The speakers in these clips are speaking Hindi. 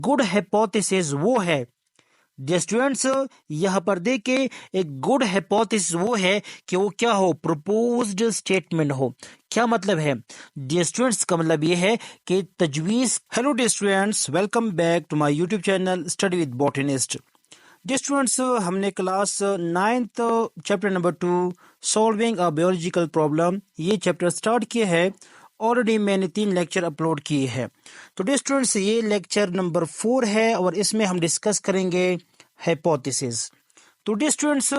गुड हाइपोथेसिस वो है डियर स्टूडेंट्स, यहाँ पर देखे एक गुड हाइपोथेसिस वो है कि वो क्या हो, प्रपोज्ड स्टेटमेंट हो। क्या मतलब है डियर स्टूडेंट्स? का मतलब ये है कि तजवीज़। Hello dear students, welcome back to my YouTube channel study with botanist. Dear students, हमने class 9th chapter number 2 solving a biological problem ये चैप्टर स्टार्ट किया है। ऑलरेडी मैंने 3 लेक्चर अपलोड किए हैं। तो डियर स्टूडेंट्स, ये लेक्चर नंबर 4 है और इसमें हम डिस्कस करेंगे हाइपोथेसिस। तो डियर स्टूडेंट्स,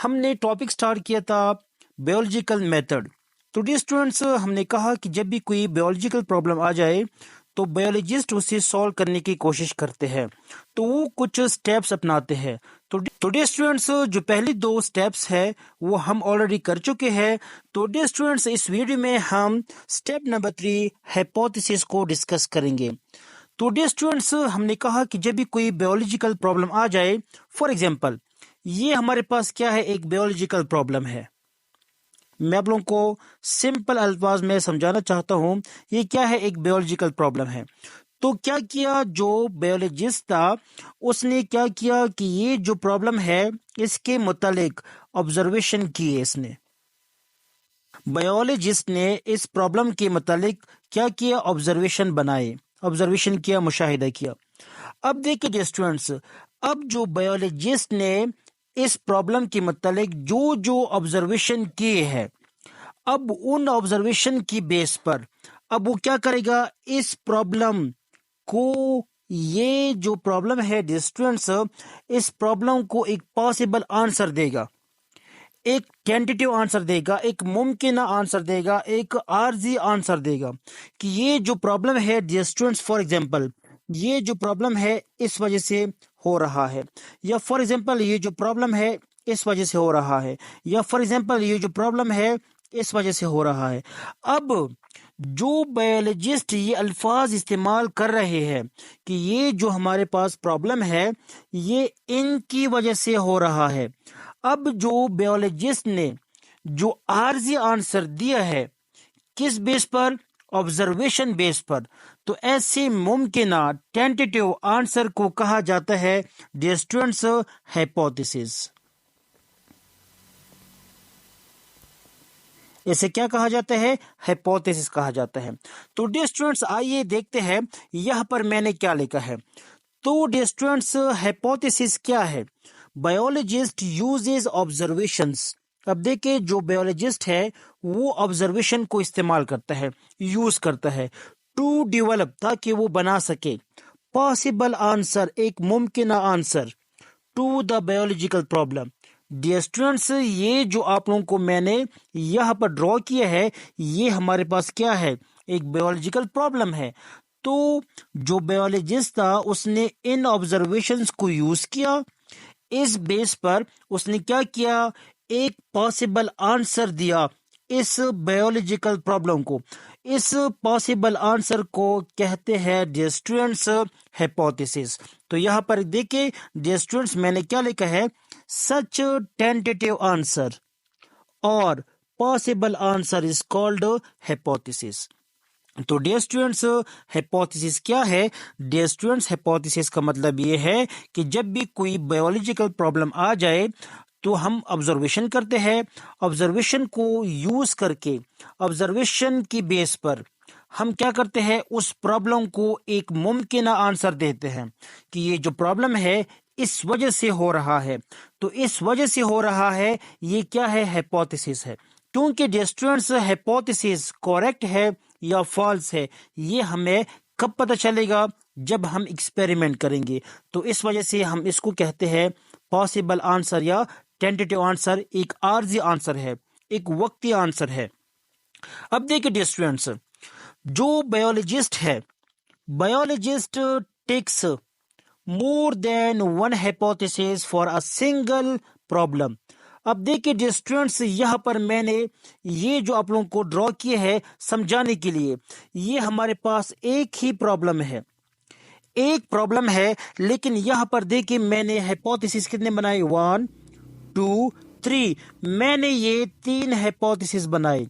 हमने टॉपिक स्टार्ट किया था बायोलॉजिकल मेथड। तो डियर स्टूडेंट्स, हमने कहा कि जब भी कोई बायोलॉजिकल प्रॉब्लम आ जाए तो बायोलॉजिस्ट उसे सॉल्व करने की कोशिश करते हैं, तो वो कुछ स्टेप्स अपनाते हैं। तो डियर स्टूडेंट्स, जो पहली 2 स्टेप्स है वो हम ऑलरेडी कर चुके हैं। तो डियर स्टूडेंट्स, इस वीडियो में हम स्टेप नंबर 3 हाइपोथेसिस को डिस्कस करेंगे। तो डियर स्टूडेंट्स, हमने कहा कि जब भी कोई बायोलॉजिकल प्रॉब्लम आ जाए, फॉर एग्जांपल ये हमारे पास क्या है, एक बायोलॉजिकल प्रॉब्लम है। मैं आप लोगों को सिंपल अल्फाज में समझाना चाहता हूँ, ये क्या है, एक बायोलॉजिकल प्रॉब्लम है। तो क्या किया जो बायोलॉजिस्ट था, उसने क्या किया कि ये जो प्रॉब्लम है इसके मुतालिक ऑब्जर्वेशन किए। इसने बायोलॉजिस्ट ने इस प्रॉब्लम के मुतालिक क्या किया, ऑब्जर्वेशन बनाए, ऑब्जर्वेशन किया, मुशाहिदा किया। अब देखिए स्टूडेंट्स, अब जो बायोलॉजिस्ट ने इस प्रॉब्लम के मुतालिक जो जो ऑब्जर्वेशन किए हैं, अब उन ऑब्जर्वेशन की बेस पर अब वो क्या करेगा, इस प्रॉब्लम को, ये जो प्रॉब्लम है स्टूडेंट्स, इस प्रॉब्लम को एक पॉसिबल आंसर देगा, एक टेंटेटिव आंसर देगा, एक मुमकिन आंसर देगा, एक आर्जी आंसर देगा कि ये जो प्रॉब्लम है स्टूडेंट्स, फॉर एग्जांपल ये जो प्रॉब्लम है इस वजह से हो रहा है, या फॉर एग्जांपल ये जो प्रॉब्लम है इस वजह से हो रहा है, या फॉर एग्जांपल ये जो प्रॉब्लम है इस वजह से हो रहा है। अब जो बायोलॉजिस्ट ये अल्फाज इस्तेमाल कर रहे हैं कि ये जो हमारे पास प्रॉब्लम है ये इनकी वजह से हो रहा है। अब जो बायोलॉजिस्ट ने जो आर्जी आंसर दिया है, किस बेस पर, ऑब्जर्वेशन बेस पर, तो ऐसे मुमकिन टेंटेटिव आंसर को कहा जाता है डियर स्टूडेंट्स हाइपोथेसिस। इसे क्या कहा जाता है, हाइपोथेसिस कहा जाता है। तो डियर स्टूडेंट्स, आइए देखते हैं यहाँ पर मैंने क्या लिखा है। तो डियर स्टूडेंट्स, हाइपोथेसिस क्या है, बायोलॉजिस्ट यूजेस ऑब्जर्वेशंस। अब देखिए जो बायोलॉजिस्ट है वो ऑब्जर्वेशन को इस्तेमाल करता है, यूज करता है टू डेवलप, ताकि वो बना सके पॉसिबल आंसर, एक मुमकिन answer to the biological problem. Dear students, ये जो आप लोगों को मैंने यहाँ पर ड्रॉ किया है, ये हमारे पास क्या है, एक बायोलॉजिकल प्रॉब्लम है। तो जो बायोलॉजिस्ट था उसने इन ऑब्जर्वेशंस को यूज किया, इस बेस पर उसने क्या किया, एक पॉसिबल आंसर दिया इस बायोलॉजिकल प्रॉब्लम को। इस पॉसिबल आंसर को कहते हैं डियर स्टूडेंट्स हाइपोथेसिस। तो यहाँ पर देखिए डियर स्टूडेंट्स, मैंने क्या लिखा है, सच टेंटेटिव आंसर और possible answer is called hypothesis. तो डियर स्टूडेंट्स, हाइपोथेसिस क्या है, डियर स्टूडेंट्स हाइपोथेसिस का मतलब ये है कि जब भी कोई बायोलॉजिकल प्रॉब्लम आ जाए तो हम ऑब्जर्वेशन करते हैं, ऑब्जर्वेशन को यूज करके, ऑब्जर्वेशन की बेस पर हम क्या करते हैं, उस प्रॉब्लम को एक मुमकिन आंसर देते हैं कि ये जो प्रॉब्लम है इस वजह से हो रहा है। तो इस वजह से हो रहा है, ये क्या है, हाइपोथेसिस है। क्योंकि डियर स्टूडेंट्स हाइपोथेसिस करेक्ट है या फॉल्स है, ये हमें कब पता चलेगा, जब हम एक्सपेरिमेंट करेंगे। तो इस वजह से हम इसको कहते हैं पॉसिबल आंसर या टेंटेटिव आंसर, एक आर्जी आंसर है, एक वक्ती आंसर है। अब देखिए डियर स्टूडेंट्स, जो बायोलॉजिस्ट है, biologist takes more than one hypothesis for a single problem. अब देखिए डियर स्टूडेंट्स, यहाँ पर मैंने ये जो आप लोगों को ड्रॉ किए है समझाने के लिए, ये हमारे पास एक ही प्रॉब्लम है, एक प्रॉब्लम है, लेकिन यहाँ पर देखिए मैंने हाइपोथेसिस कितने बनाए, 1 2 3, मैंने ये 3 हाइपोथेसिस बनाए।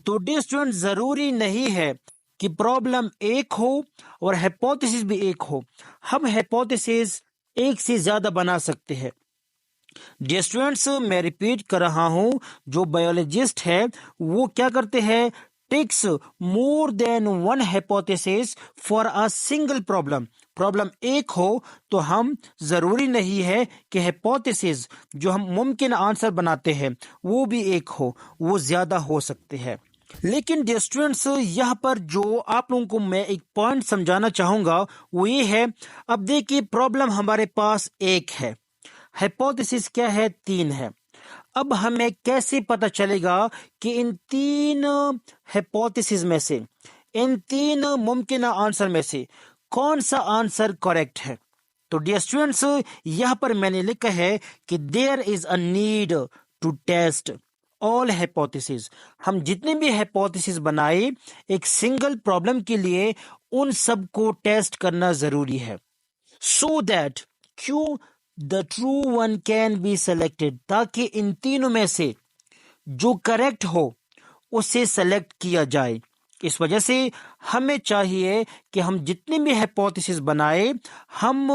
तो डियर स्टूडेंट, जरूरी नहीं है कि प्रॉब्लम एक हो और हाइपोथेसिस भी एक हो, हम हाइपोथेसिस एक से ज्यादा बना सकते हैं। डियर स्टूडेंट्स, मैं रिपीट कर रहा हूं, जो बायोलॉजिस्ट है वो क्या करते हैं, takes more than one hypothesis for a single problem. Problem एक हो तो हम जरूरी नहीं है कि हाइपोथेसिस जो हम मुमकिन आंसर बनाते हैं वो भी एक हो, वो ज्यादा हो सकते हैं। लेकिन डियर स्टूडेंट्स, यहाँ पर जो आप लोगों को मैं एक पॉइंट समझाना चाहूंगा वो ये है, अब देखिए प्रॉब्लम हमारे पास एक है, हाइपोथेसिस क्या है, तीन है। अब हमें कैसे पता चलेगा कि इन तीन हाइपोथेसिस में से, इन तीन मुमकिन आंसर में से कौन सा आंसर करेक्ट है? तो डियर स्टूडेंट्स, यहां पर मैंने लिखा है कि there is a need to test all hypothesis. हम जितने भी हाइपोथेसिस बनाए एक सिंगल प्रॉब्लम के लिए, उन सब को टेस्ट करना जरूरी है, सो दैट क्यों the true one can be selected, ताकि इन तीनों में से जो करेक्ट हो उसे सेलेक्ट किया जाए। इस वजह से हमें चाहिए कि हम जितने भी हाइपोथेसिस बनाए, हम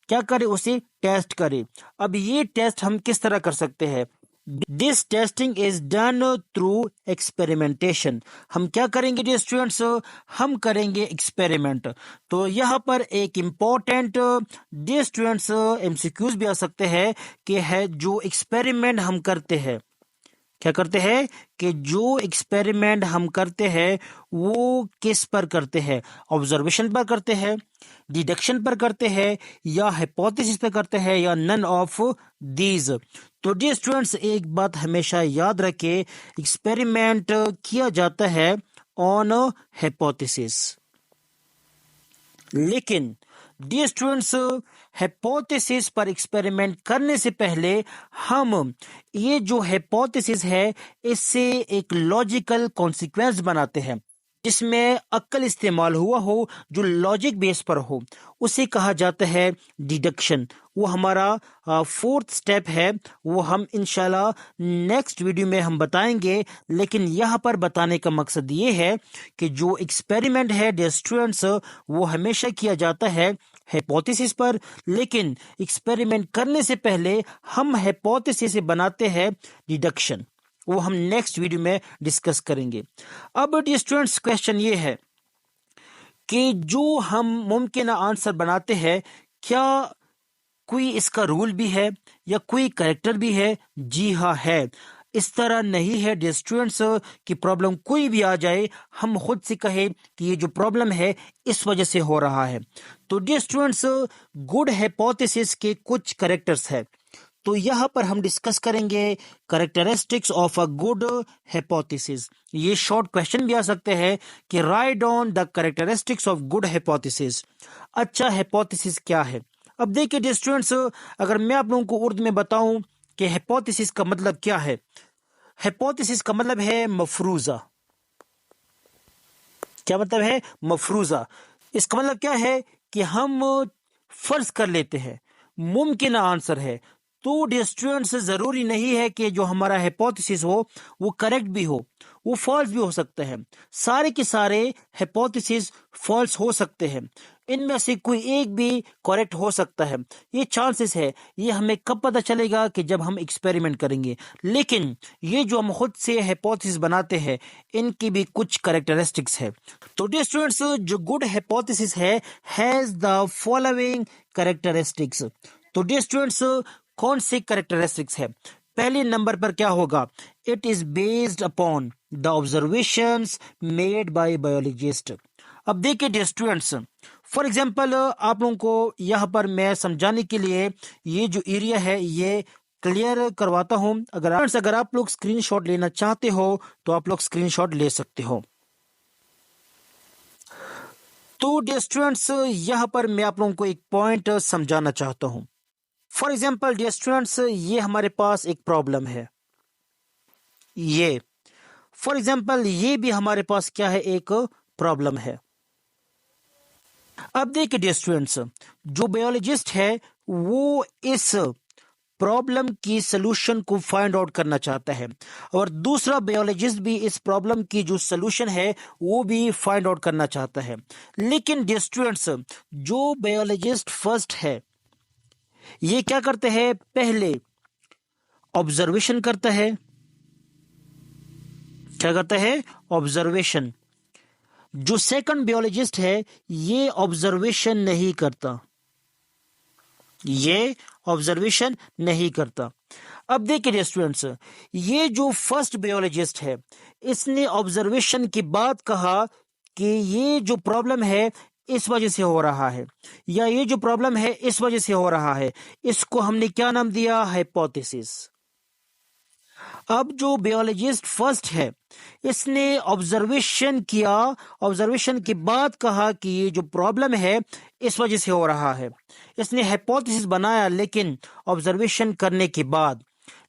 क्या करें, उसे टेस्ट करें। अब ये टेस्ट हम किस तरह कर सकते हैं? This testing is done through experimentation. हम क्या करेंगे डियर स्टूडेंट्स? हम करेंगे एक्सपेरिमेंट। तो यहाँ पर एक इम्पोर्टेंट डियर स्टूडेंट्स एमसीक्यूज भी आ सकते हैं कि है जो एक्सपेरिमेंट हम करते हैं, क्या करते हैं कि जो एक्सपेरिमेंट हम करते हैं वो किस पर करते हैं? ऑब्जर्वेशन पर करते हैं, डिडक्शन पर करते हैं, या हाइपोथेसिस पर करते हैं, या नन ऑफ दीज। तो डियर स्टूडेंट्स, एक बात हमेशा याद रखें, एक्सपेरिमेंट किया जाता है ऑन हाइपोथेसिस। लेकिन डियर स्टूडेंट्स, हाइपोथेसिस पर एक्सपेरिमेंट करने से पहले हम ये जो हाइपोथेसिस है इससे एक लॉजिकल कॉन्सिक्वेंस बनाते हैं, जिसमें अक्ल इस्तेमाल हुआ हो, जो लॉजिक बेस पर हो, उसे कहा जाता है डिडक्शन। वो हमारा फोर्थ स्टेप है, वो हम इंशाल्लाह नेक्स्ट वीडियो में हम बताएंगे। लेकिन यहाँ पर बताने का मकसद ये है कि जो एक्सपेरिमेंट है डियर स्टूडेंट्स, वो हमेशा किया जाता है हाइपोथेसिस पर, लेकिन एक्सपेरिमेंट करने से पहले हम हाइपोथेसिस से बनाते हैं डिडक्शन। वो हम नेक्स्ट वीडियो में डिस्कस करेंगे। अब डियर स्टूडेंट्स, क्वेश्चन ये है कि जो हम मुमकिन आंसर बनाते हैं, क्या कोई इसका रूल भी है या कोई करेक्टर भी है? जी हाँ है। इस तरह नहीं है डियर स्टूडेंट्स कि प्रॉब्लम कोई भी आ जाए, हम खुद से कहे कि ये जो प्रॉब्लम है इस वजह से हो रहा है। तो डियर स्टूडेंट्स, गुड हाइपोथेसिस के कुछ करेक्टर्स है, तो यहाँ पर हम डिस्कस करेंगे characteristics of a good hypothesis. ये शॉर्ट क्वेश्चन भी आ सकते हैं कि write down the characteristics of good hypothesis. अच्छा हाइपोथेसिस क्या है? अब देखिए डियर स्टूडेंट्स, अगर मैं आप लोगों को उर्दू में बताऊं कि हाइपोथेसिस का मतलब क्या है, हाइपोथेसिस का मतलब है मफरूजा। क्या मतलब है? मफरूजा। इसका मतलब क्या है कि हम फर्ज कर लेते हैं मुमकिन आंसर है। तो डियर स्टूडेंट्स, जरूरी नहीं है कि जो हमारा हाइपोथेसिस हो वो करेक्ट भी हो, वो फॉल्स भी हो सकते हैं। सारे के सारे हाइपोथेसिस फॉल्स हो सकते हैं, इनमें से कोई एक भी करेक्ट हो सकता है। ये चांसेस है। ये हमें कब पता चलेगा? कि जब हम एक्सपेरिमेंट करेंगे। लेकिन ये जो हम खुद से हाइपोथेसिस बनाते हैं, इनकी भी कुछ कैरेक्टरिस्टिक्स है। तो डियर स्टूडेंट्स, जो गुड हाइपोथेसिस है हैज द फॉलोइंग कैरेक्टरिस्टिक्स। तो डियर स्टूडेंट्स, कौन से कैरेक्टरिस्टिक्स है? पहले नंबर पर क्या होगा? It is based upon the observations made by biologist. अब देखिए डियर स्टूडेंट्स, फॉर एग्जांपल आप लोगों को यहाँ पर मैं समझाने के लिए ये जो एरिया है ये क्लियर करवाता हूं। अगर आप लोग स्क्रीनशॉट लेना चाहते हो तो आप लोग स्क्रीनशॉट ले सकते हो। तो डियर स्टूडेंट्स, यहाँ पर मैं आप लोगों को एक पॉइंट समझाना चाहता हूं। फॉर एग्जाम्पल डियर स्टूडेंट्स, ये हमारे पास एक प्रॉब्लम है। ये फॉर एग्जाम्पल ये भी हमारे पास क्या है? एक प्रॉब्लम है। अब देखिए डियर स्टूडेंट्स, जो बायोलॉजिस्ट है वो इस प्रॉब्लम की सलूशन को फाइंड आउट करना चाहता है, और दूसरा बायोलॉजिस्ट भी इस प्रॉब्लम की जो सलूशन है वो भी फाइंड आउट करना चाहता है। लेकिन डियर स्टूडेंट्स, जो बायोलॉजिस्ट फर्स्ट है ये क्या करते हैं, पहले ऑब्जर्वेशन करता है। क्या करता है? ऑब्जर्वेशन। जो सेकंड बायोलॉजिस्ट है ये ऑब्जर्वेशन नहीं करता, ये ऑब्जर्वेशन नहीं करता। अब देखिए स्टूडेंट्स, ये जो फर्स्ट बायोलॉजिस्ट है इसने ऑब्जर्वेशन के बाद कहा कि ये जो प्रॉब्लम है इस वजह से हो रहा है, या ये जो प्रॉब्लम है इस वजह से हो रहा है। इसको हमने क्या नाम दिया? हाइपोथेसिस। अब जो बायोलॉजिस्ट फर्स्ट है इसने ऑब्जर्वेशन किया, ऑब्जर्वेशन के बाद कहा कि ये जो प्रॉब्लम है इस वजह से हो रहा है। इसने हाइपोथेसिस बनाया लेकिन ऑब्जर्वेशन करने के बाद।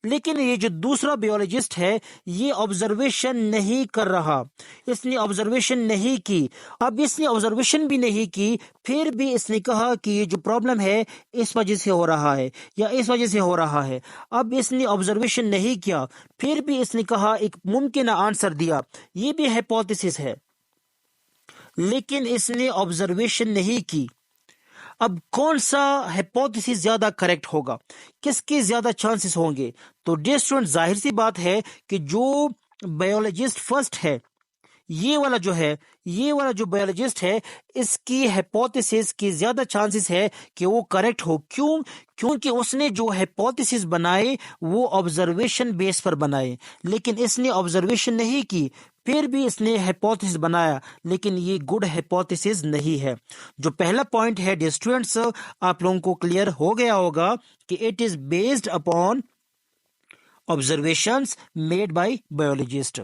लेकिन ये जो दूसरा बायोलॉजिस्ट है ये ऑब्जर्वेशन नहीं कर रहा, इसने ऑब्जर्वेशन नहीं की। अब इसने ऑब्जर्वेशन भी नहीं की, फिर भी इसने कहा कि ये जो प्रॉब्लम है इस वजह से हो रहा है या इस वजह से हो रहा है। अब इसने ऑब्जर्वेशन नहीं किया, फिर भी इसने कहा, एक मुमकिन आंसर दिया, ये भी हाइपोथेसिस है, लेकिन इसने ऑब्जर्वेशन नहीं की। अब कौन सा हाइपोथेसिस ज्यादा करेक्ट होगा, किसके ज्यादा चांसेस होंगे? तो डियर स्टूडेंट, जाहिर सी बात है कि जो बायोलॉजिस्ट फर्स्ट है ये वाला जो है, ये वाला जो बायोलॉजिस्ट है इसकी हाइपोथेसिस की ज्यादा चांसेस है कि वो करेक्ट हो। क्यों? क्योंकि उसने जो हाइपोथेसिस बनाए वो ऑब्जर्वेशन बेस पर बनाए, लेकिन इसने ऑब्जर्वेशन नहीं की, फिर भी इसने हाइपोथेसिस बनाया, लेकिन ये गुड हाइपोथेसिस नहीं है। जो पहला पॉइंट है डियर स्टूडेंट्स, आप लोगों को क्लियर हो गया होगा कि it is based upon observations made by biologist.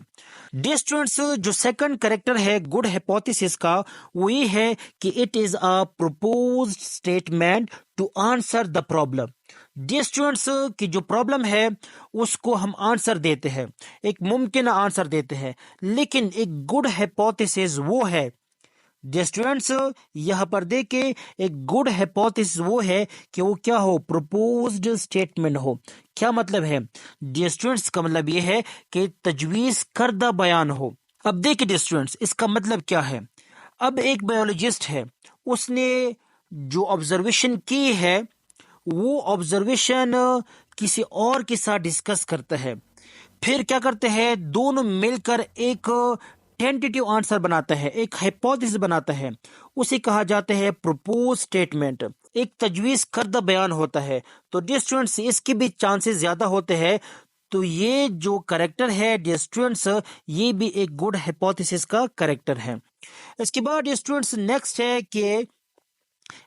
Dear students, जो सेकंड कैरेक्टर है गुड हाइपोथेसिस का वो ये है कि it is a proposed statement to answer the problem. Dear students, की जो प्रॉब्लम है उसको हम आंसर देते हैं, एक मुमकिन आंसर देते हैं, लेकिन एक गुड हाइपोथेसिस वो है डियर स्टूडेंट्स, यहां पर देखे, एक गुड हाइपोथेसिस वो है कि वो क्या हो? प्रपोज्ड स्टेटमेंट हो। क्या मतलब है डियर स्टूडेंट्स? का मतलब ये है कि तजवीज करदा बयान हो। अब देखिए डियर स्टूडेंट्स, इसका मतलब क्या है? अब एक बायोलॉजिस्ट है, उसने जो ऑब्जर्वेशन की है वो ऑब्जर्वेशन किसी और के साथ डिस्कस करता है, फिर क्या करते हैं, दोनों मिलकर एक टेंटेटिव आंसर बनाता है, एक हाइपोथेसिस बनाता है, उसे कहा जाता है प्रपोज स्टेटमेंट, एक तजवीज करदा बयान होता है। तो डियर स्टूडेंट्स, इसके भी चांसेस ज्यादा होते हैं। तो ये जो करेक्टर है डियर स्टूडेंट्स, ये भी एक गुड हाइपोथेसिस का करेक्टर है। इसके बाद डियर स्टूडेंट्स नेक्स्ट है कि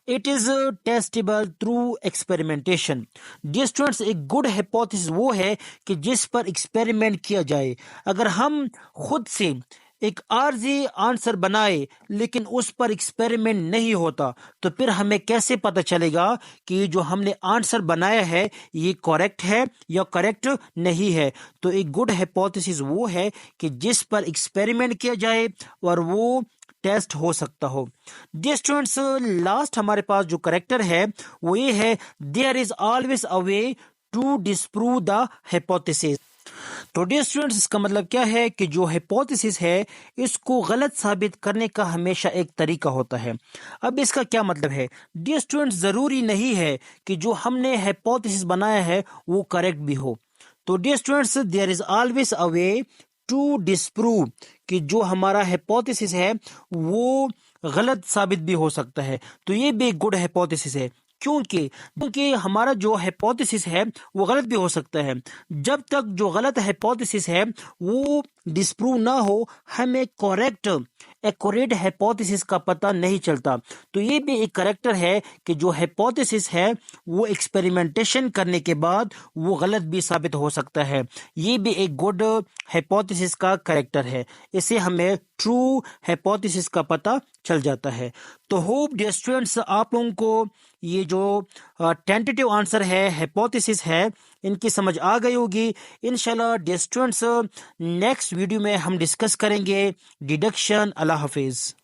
it is testable through experimentation. Dear students, एक गुड हाइपोथेसिस वो है कि जिस पर एक्सपेरिमेंट किया जाए। अगर हम खुद से एक आर्जी आंसर बनाए लेकिन उस पर एक्सपेरिमेंट नहीं होता, तो फिर हमें कैसे पता चलेगा कि जो हमने आंसर बनाया है ये करेक्ट है या करेक्ट नहीं है? तो एक गुड हाइपोथेसिस वो है कि जिस पर एक्सपेरिमेंट किया जाए और वो टेस्ट हो सकता हो। डियर स्टूडेंट्स, लास्ट हमारे पास जो करेक्टर है वो ये है, there is always a way to disprove the hypothesis. तो डियर स्टूडेंट्स, इसका मतलब क्या है कि जो हाइपोथेसिस है इसको गलत साबित करने का हमेशा एक तरीका होता है। अब इसका क्या मतलब है डियर स्टूडेंट्स? जरूरी नहीं है कि जो हमने हाइपोथेसिस बनाया है वो करेक्ट भी हो। तो dear students, there is always a way to disprove कि जो हमारा हाइपोथेसिस है वो गलत साबित भी हो सकता है। तो ये भी एक गुड हाइपोथेसिस है। क्योंकि हमारा जो हाइपोथेसिस है वो गलत भी हो सकता है। जब तक जो गलत हाइपोथेसिस है वो डिस्प्रूव ना हो, हमें करेक्ट एक्यूरेट हाइपोथेसिस का पता नहीं चलता। तो ये भी एक करेक्टर है कि जो हाइपोथेसिस है वो एक्सपेरिमेंटेशन करने के बाद वो गलत भी साबित हो सकता है। ये भी एक गुड हाइपोथेसिस का करेक्टर है, इससे हमें ट्रू हाइपोथेसिस का पता चल जाता है। तो होप डियर स्टूडेंट्स, आप लोगों को ये जो टेंटेटिव आंसर है, हाइपोथेसिस है, इनकी समझ आ गई होगी। इंशाल्लाह डियर स्टूडेंट्स, नेक्स्ट वीडियो में हम डिस्कस करेंगे डिडक्शन। अल्लाह हाफिज।